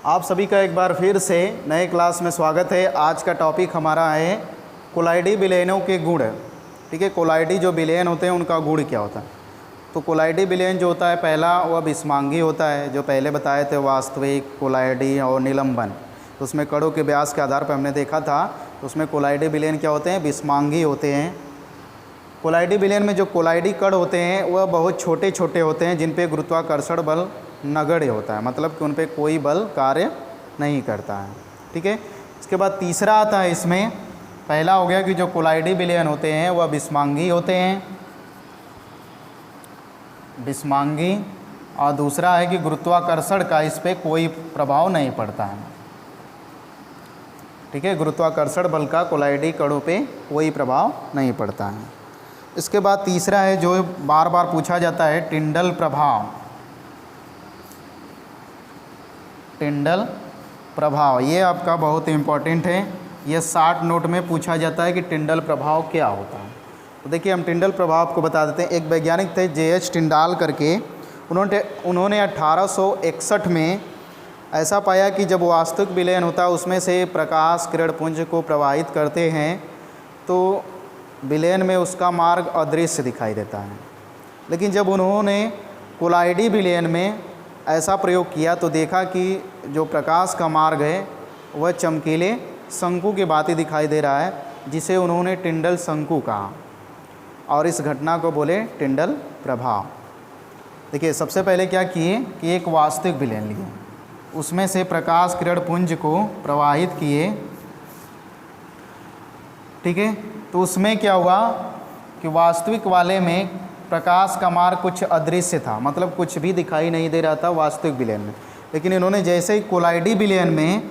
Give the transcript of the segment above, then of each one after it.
आप सभी का एक बार फिर से नए क्लास में स्वागत है। आज का टॉपिक हमारा है कोलाइडी विलयनों के गुण। ठीक है, कोलाइडी जो विलयन होते हैं उनका गुण क्या होता है। तो कोलाइडी विलयन जो होता है पहला वह बिस्मांगी होता है, जो पहले बताए थे वास्तविक, कोलाइडी और निलंबन। तो उसमें कणों के व्यास के आधार पर हमने देखा था। तो उसमें कोलाइडी विलयन क्या होते हैं, बिस्मांगी होते हैं। कोलाइडी विलयन में जो कोलाइडी कण होते हैं वह बहुत छोटे छोटे होते हैं, जिन पे गुरुत्वाकर्षण बल नगण्य होता है, मतलब कि उन पे कोई बल कार्य नहीं करता है। ठीक है, इसके बाद तीसरा आता है इसमें, पहला हो गया कि जो कोलाइडी विलयन होते हैं वह बिस्मांगी होते हैं, बिस्मांगी। और दूसरा है कि गुरुत्वाकर्षण का इस पे कोई प्रभाव नहीं पड़ता है। ठीक है, गुरुत्वाकर्षण बल का कोलाइडी कणों पे कोई प्रभाव नहीं पड़ता है। इसके बाद तीसरा है जो बार बार पूछा जाता है, टिंडल प्रभाव। टिंडल प्रभाव ये आपका बहुत इम्पोर्टेंट है। ये 60 नोट में पूछा जाता है कि टिंडल प्रभाव क्या होता है। तो देखिए हम टिंडल प्रभाव आपको बता देते हैं। एक वैज्ञानिक थे J.H. टिंडाल करके, उन्होंने 1861 में ऐसा पाया कि जब वास्तविक विलयन होता है उसमें से प्रकाश किरण पुंज को प्रवाहित करते हैं तो विलयन में उसका मार्ग अदृश्य दिखाई देता है। लेकिन जब उन्होंने कोलाइडी विलयन में ऐसा प्रयोग किया तो देखा कि जो प्रकाश का मार्ग है वह चमकीले शंकु की भांति दिखाई दे रहा है, जिसे उन्होंने टिंडल शंकु कहा और इस घटना को बोले टिंडल प्रभाव। देखिए सबसे पहले क्या किए कि एक वास्तविक विलयन लिए, उसमें से प्रकाश किरण पुंज को प्रवाहित किए। ठीक है, तो उसमें क्या हुआ कि वास्तविक वाले में प्रकाश का मार्ग कुछ अदृश्य था, मतलब कुछ भी दिखाई नहीं दे रहा था वास्तविक विलयन में। लेकिन इन्होंने जैसे ही कोलाइडी विलयन में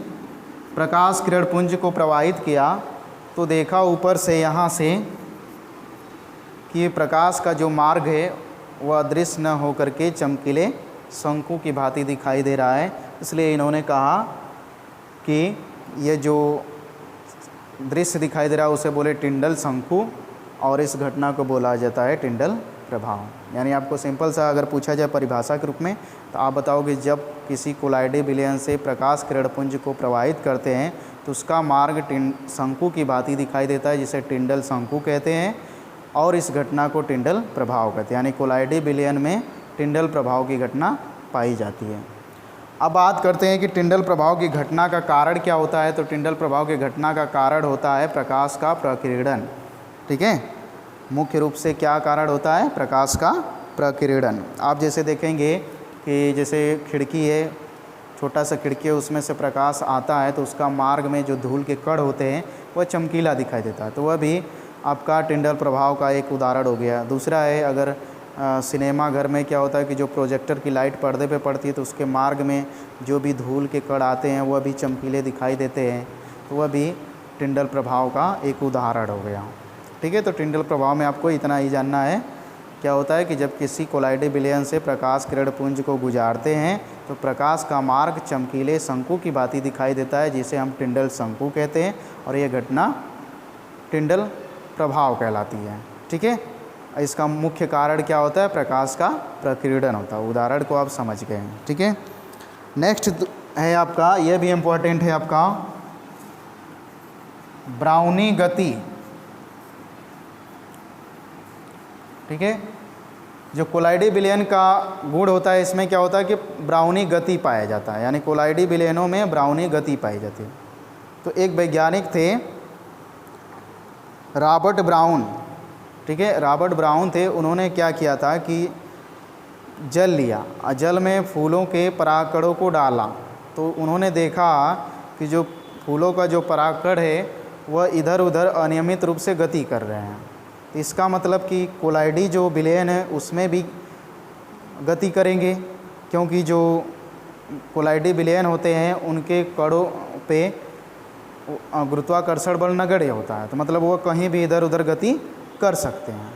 प्रकाश किरण पुंज को प्रवाहित किया तो देखा ऊपर से यहाँ से कि प्रकाश का जो मार्ग है वह अदृश्य न होकर के चमकीले शंकु की भांति दिखाई दे रहा है। इसलिए इन्होंने कहा कि ये जो दृश्य दिखाई दे रहा है उसे बोले टिंडल शंकु और इस घटना को बोला जाता है टिंडल प्रभाव। यानी आपको सिंपल सा अगर पूछा जाए परिभाषा के रूप में तो आप बताओगे जब किसी कोलाइडी विलयन से प्रकाश किरण पुंज को प्रवाहित करते हैं तो उसका मार्ग शंकु की भांति दिखाई देता है, जिसे टिंडल शंकु कहते हैं और इस घटना को टिंडल प्रभाव कहते हैं। यानी कोलाइडी विलयन में टिंडल प्रभाव की घटना पाई जाती है। अब बात करते हैं कि टिंडल प्रभाव की घटना का कारण क्या होता है। तो टिंडल प्रभाव की घटना का कारण होता है प्रकाश का प्रकीर्णन। ठीक है, मुख्य रूप से क्या कारण होता है, प्रकाश का प्रकीर्णन। आप जैसे देखेंगे कि जैसे खिड़की है, छोटा सा खिड़की है, उसमें से प्रकाश आता है तो उसका मार्ग में जो धूल के कण होते हैं वह चमकीला दिखाई देता है, तो वह भी आपका टिंडल प्रभाव का एक उदाहरण हो गया। दूसरा है अगर सिनेमा घर में क्या होता है कि जो प्रोजेक्टर की लाइट पर्दे पे पड़ती है तो उसके मार्ग में जो भी धूल के कण आते हैं वह भी चमकीले दिखाई देते हैं, तो वह भी टिंडल प्रभाव का एक उदाहरण हो गया। ठीक है, तो टिंडल प्रभाव में आपको इतना ही जानना है क्या होता है कि जब किसी कोलाइडी विलयन से प्रकाश किरण पुंज को गुजारते हैं तो प्रकाश का मार्ग चमकीले शंकु की भांति दिखाई देता है, जिसे हम टिंडल शंकु कहते हैं और यह घटना टिंडल प्रभाव कहलाती है। ठीक है, इसका मुख्य कारण क्या होता है, प्रकाश का प्रकीर्णन होता है। उदाहरण को आप समझ गए हैं। ठीक है, नेक्स्ट है आपका, यह भी इम्पोर्टेंट है आपका, ब्राउनी गति। ठीक है, जो कोलाइडी विलयन का गुण होता है इसमें क्या होता है कि ब्राउनी गति पाया जाता है, यानी कोलाइडी विलयनों में ब्राउनी गति पाई जाती है। तो एक वैज्ञानिक थे रॉबर्ट ब्राउन। ठीक है, रॉबर्ट ब्राउन थे, उन्होंने क्या किया था कि जल लिया और जल में फूलों के परागकणों को डाला तो उन्होंने देखा कि जो फूलों का जो परागकण है वह इधर उधर अनियमित रूप से गति कर रहे हैं। इसका मतलब कि कोलाइडी जो विलयन है उसमें भी गति करेंगे, क्योंकि जो कोलाइडी विलयन होते हैं उनके कणों पे गुरुत्वाकर्षण बल नगण्य होता है, तो मतलब वो कहीं भी इधर उधर गति कर सकते हैं।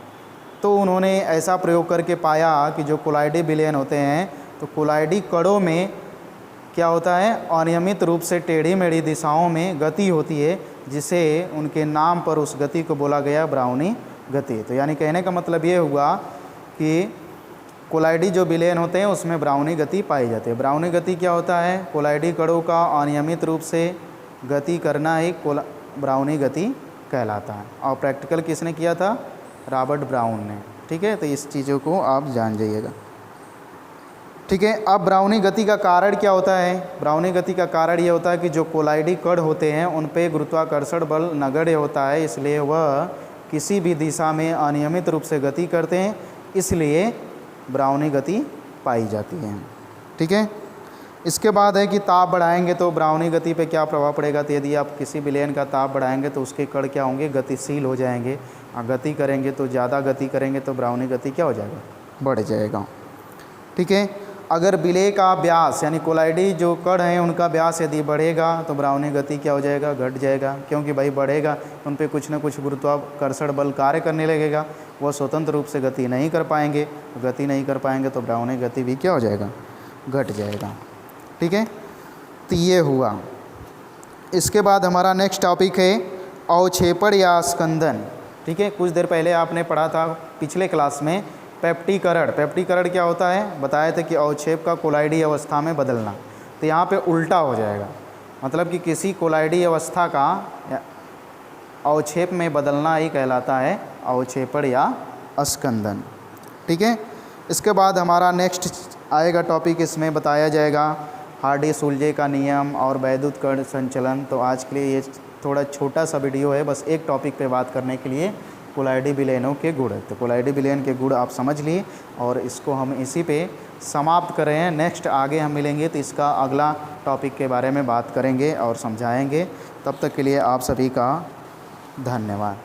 तो उन्होंने ऐसा प्रयोग करके पाया कि जो कोलाइडी विलयन होते हैं तो कोलाइडी कणों में क्या होता है, अनियमित रूप से टेढ़ी मेढ़ी दिशाओं में गति होती है, जिसे उनके नाम पर उस गति को बोला गया ब्राउनी गति। तो यानी कहने का मतलब ये हुआ कि कोलाइडी जो विलयन होते हैं उसमें ब्राउनी गति पाई जाती है। ब्राउनी गति क्या होता है? कोलाइडी कणों का अनियमित रूप से गति करना ही ब्राउनी गति कहलाता है। और प्रैक्टिकल किसने किया था? रॉबर्ट ब्राउन ने। ठीक है, तो इस चीज़ों को आप जान जाइएगा। ठीक है, अब ब्राउनी गति का कारण क्या होता है? ब्राउनी गति का कारण ये होता है कि जो कोलाइडी कण होते हैं उन पे गुरुत्वाकर्षण बल नगण्य होता है, इसलिए वह किसी भी दिशा में अनियमित रूप से गति करते हैं, इसलिए ब्राउनी गति पाई जाती है। ठीक है, इसके बाद है कि ताप बढ़ाएंगे तो ब्राउनी गति पे क्या प्रभाव पड़ेगा? तो यदि आप किसी विलयन का ताप बढ़ाएंगे तो उसके कण क्या होंगे? गतिशील हो जाएंगे। गति करेंगे तो ज़्यादा गति करेंगे तो ब्राउनी गति क्या हो जाएगा? बढ़ जाएगा। ठीक है, अगर विलेय का व्यास यानी कोलाइडी जो कण हैं उनका व्यास यदि बढ़ेगा तो ब्राउनी गति क्या हो जाएगा? घट जाएगा, क्योंकि भाई बढ़ेगा उन पे कुछ न कुछ गुरुत्वाकर्षण बल कार्य करने लगेगा, वो स्वतंत्र रूप से गति नहीं कर पाएंगे। गति नहीं कर पाएंगे तो ब्राउनी गति भी क्या हो जाएगा? घट जाएगा। ठीक है, तो ये हुआ। इसके बाद हमारा नेक्स्ट टॉपिक है अवक्षेपण या स्कंदन। ठीक है, कुछ देर पहले आपने पढ़ा था पिछले क्लास में पेप्टीकरण। पेप्टीकरण क्या होता है? बताया था कि अवक्षेप का कोलाइडी अवस्था में बदलना। तो यहाँ पे उल्टा हो जाएगा, मतलब कि किसी कोलाइडी अवस्था का अवक्षेप में बदलना ही कहलाता है अवक्षेपण या स्कंदन। ठीक है, इसके बाद हमारा नेक्स्ट आएगा टॉपिक, इसमें बताया जाएगा हार्डी-सुलजे का नियम और वैद्युत कण संचलन। तो आज के लिए ये थोड़ा छोटा सा वीडियो है, बस एक टॉपिक पे बात करने के लिए, कोलाइडी विलयनों के गुण। तो कोलाइडी विलयन के गुण आप समझ लिए और इसको हम इसी पे समाप्त कर रहे हैं। नेक्स्ट आगे हम मिलेंगे तो इसका अगला टॉपिक के बारे में बात करेंगे और समझाएंगे। तब तक के लिए आप सभी का धन्यवाद।